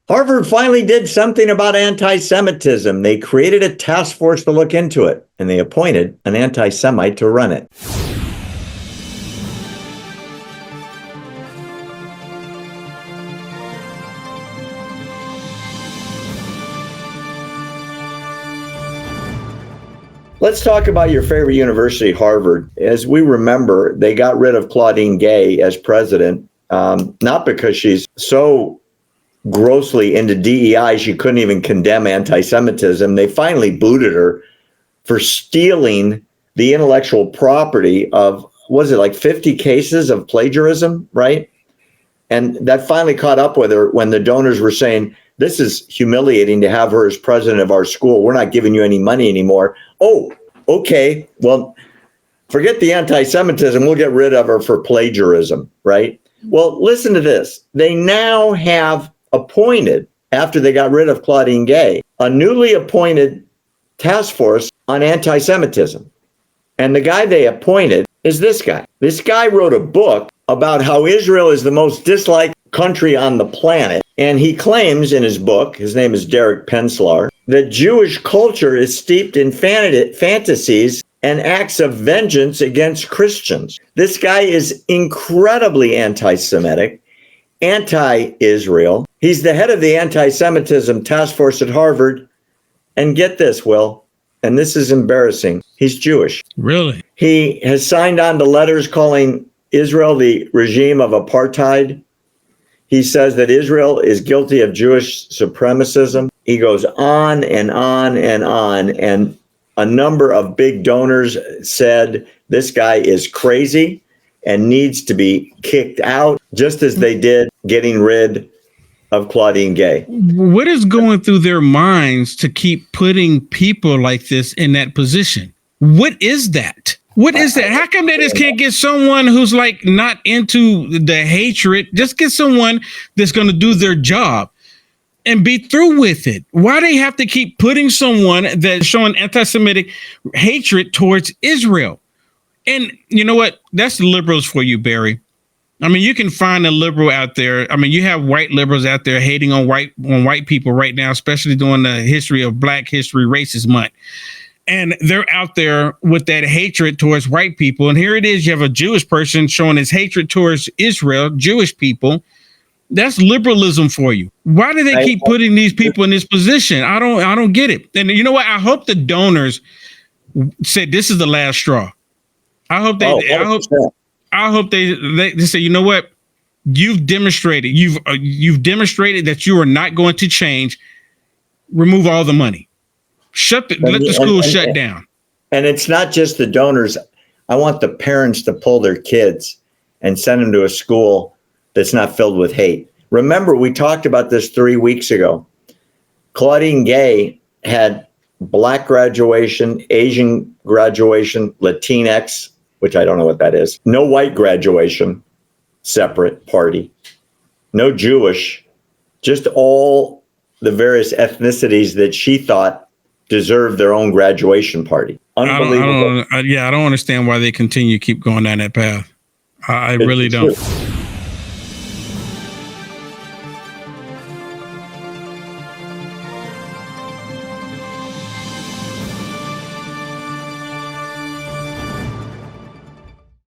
Harvard finally did something about anti-Semitism. They created a task force to look into it, and they appointed an anti-Semite to run it. Let's talk about your favorite university, Harvard. As we remember, they got rid of Claudine Gay as president, not because she's so grossly into DEI, she couldn't even condemn anti-Semitism. They finally booted her for stealing the intellectual property of, was it like 50 cases of plagiarism, right? And that finally caught up with her when the donors were saying, this is humiliating to have her as president of our school. We're not giving you any money anymore. Oh, okay. Well, forget the anti-Semitism. We'll get rid of her for plagiarism, right? Well, listen to this. They now have appointed, after they got rid of Claudine Gay, a newly appointed task force on anti-Semitism. And the guy they appointed is this guy. This guy wrote a book about how Israel is the most disliked country on the planet. And he claims in his book, his name is Derek Penslar, that Jewish culture is steeped in fantasies and acts of vengeance against Christians. This guy is incredibly anti-Semitic, anti-Israel. He's the head of the anti-Semitism task force at Harvard. And get this, Will, and this is embarrassing. He's Jewish. Really? He has signed on to letters calling Israel the regime of apartheid. He says that Israel is guilty of Jewish supremacism. He goes on and on and on. And a number of big donors said this guy is crazy and needs to be kicked out, just as they did getting rid of Claudine Gay. What is going through their minds to keep putting people like this in that position? What is that? What is that? How come they just can't get someone who's like not into the hatred? Just get someone that's going to do their job and be through with it. Why do they have to keep putting someone that's showing anti-Semitic hatred towards Israel? And you know what? That's the liberals for you, Barry. I mean, you can find a liberal out there. I mean, you have white liberals out there hating on white people right now, especially during the history of Black History Racist Month. And they're out there with that hatred towards white people. And here it is. You have a Jewish person showing his hatred towards Israel, Jewish people. That's liberalism for you. Why do they keep putting these people in this position? I don't get it. And you know what? I hope the donors said this is the last straw. I hope they. I hope they say, you know what? You've demonstrated. You've demonstrated that you are not going to change. Remove all the money. Let the school shut down. And it's not just the donors. I want the parents to pull their kids and send them to a school that's not filled with hate. Remember, we talked about this 3 weeks ago. Claudine Gay had Black graduation, Asian graduation, Latinx, which I don't know what that is. No white graduation, separate party. No Jewish, just all the various ethnicities that she thought deserved their own graduation party. Unbelievable. I don't understand why they continue to keep going down that path. I really don't. True.